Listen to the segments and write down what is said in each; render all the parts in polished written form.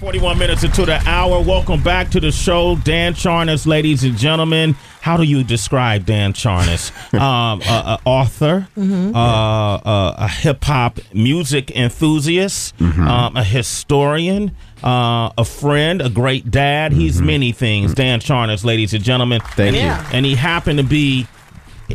41 minutes into the hour. Welcome back to the show. Dan Charnas, ladies and gentlemen. How do you describe Dan Charnas? Author, a hip-hop music enthusiast, a historian, a friend, a great dad. He's many things. Dan Charnas, ladies and gentlemen. Thank you. And he happened to be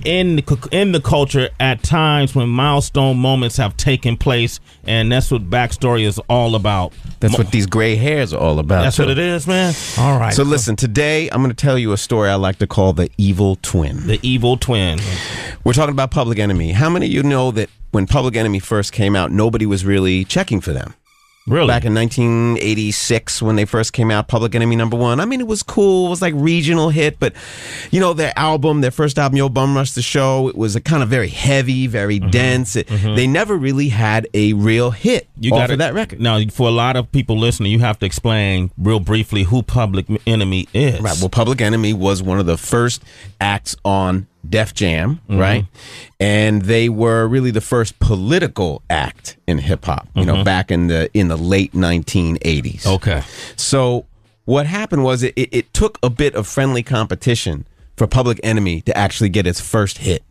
in the culture at times when milestone moments have taken place, and that's what Backstory is all about. That's what these gray hairs are all about. That's what it is, man. All right. So listen, today I'm going to tell you a story I like to call the evil twin. The evil twin. We're talking about Public Enemy. How many of you know that when Public Enemy first came out, nobody was really checking for them? Really? Back in 1986 when they first came out, Public Enemy #1. I mean, it was cool. It was like regional hit, but you know, their first album, Yo Bum Rush the Show, it was a kind of very heavy, very dense. They never really had a real hit off of that record. Now, for a lot of people listening, you have to explain real briefly who Public Enemy is. Right. Well, Public Enemy was one of the first acts on Def Jam, right? And they were really the first political act in hip hop, you know, back in the late 1980s. Okay. So what happened was it took a bit of friendly competition for Public Enemy to actually get its first hit.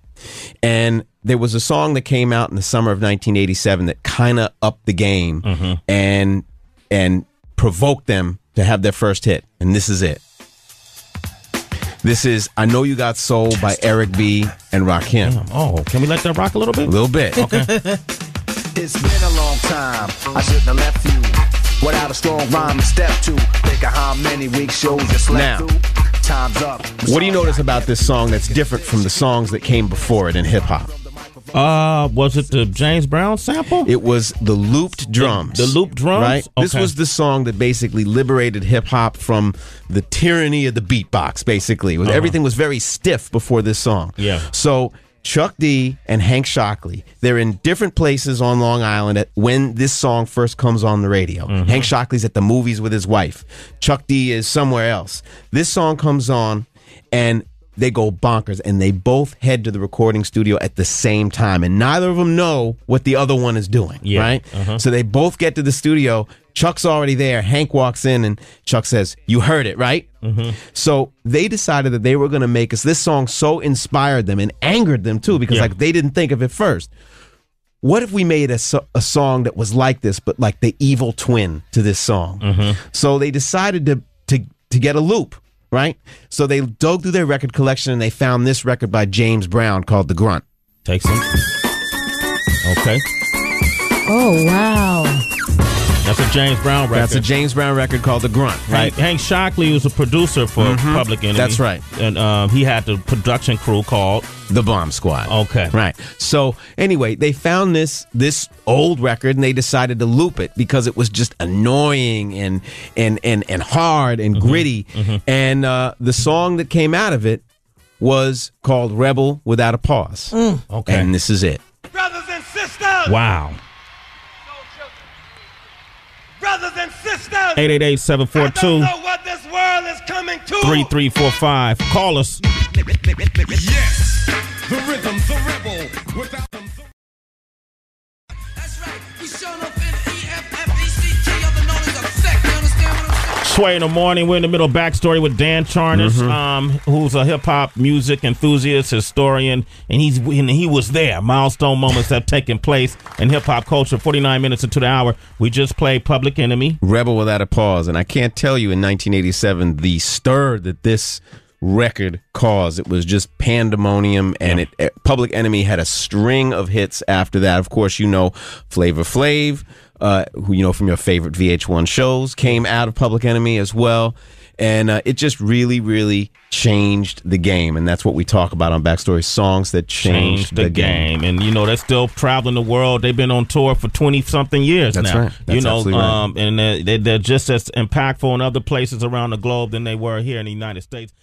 And there was a song that came out in the summer of 1987 that kind of upped the game and provoked them to have their first hit. And this is it. This is I Know You Got Soul by Eric B. and Rakim. Damn. Oh, can we let that rock a little bit? A little bit. Okay. It's been a long time, I shouldn't have left you without a strong rhyme to step to. Think of how many weak shows you slept Now, through. Time's up. What do you notice about this song that's different from the songs that came before it in hip-hop? Was it the James Brown sample? It was the looped drums. The looped drums? Right? Okay. This was the song that basically liberated hip-hop from the tyranny of the beatbox, basically. Everything was very stiff before this song. Yeah. So Chuck D and Hank Shocklee, they're in different places on Long Island when this song first comes on the radio. Hank Shocklee's at the movies with his wife. Chuck D is somewhere else. This song comes on, and they go bonkers, and they both head to the recording studio at the same time, and neither of them know what the other one is doing, right? So they both get to the studio. Chuck's already there. Hank walks in, and Chuck says, "You heard it, right?" So they decided that they were going to make us. This song so inspired them and angered them, too, because like they didn't think of it first. What if we made a song that was like this, but like the evil twin to this song? So they decided to get a loop. Right? So they dug through their record collection and they found this record by James Brown called The Grunt. Take some. Okay. Oh, wow. That's a James Brown record. That's a James Brown record called The Grunt, right? Hank Shockley was a producer for Public Enemy. That's right. And he had the production crew called The Bomb Squad. Okay. Right. So anyway, they found this old record and they decided to loop it because it was just annoying and hard and gritty. And the song that came out of it was called Rebel Without a Pause. Okay. And this is it. Brothers and sisters! Wow. Brothers and sisters! 888-742. I don't know what this world is coming to. 3345. Call us. Yes! The rhythm's a rebel without them. That's right. We showing up in EFFECT, other known as effect. You understand what I'm saying? Sway in the morning. We're in the middle of Backstory with Dan Charnas, who's a hip-hop music enthusiast, historian, and he was there. Milestone moments have taken place in hip-hop culture. 49 minutes into the hour. We just played Public Enemy. Rebel Without a Pause. And I can't tell you in 1987 the stir that this record caused. It was just pandemonium, and Public Enemy had a string of hits after that. Of course, you know, Flavor Flav, who you know from your favorite VH1 shows, came out of Public Enemy as well. And it just really, really changed the game. And that's what we talk about on Backstory, songs that changed the game. And, you know, they're still traveling the world. They've been on tour for 20-something years that's now. Right. That's you know, right. And they're just as impactful in other places around the globe than they were here in the United States.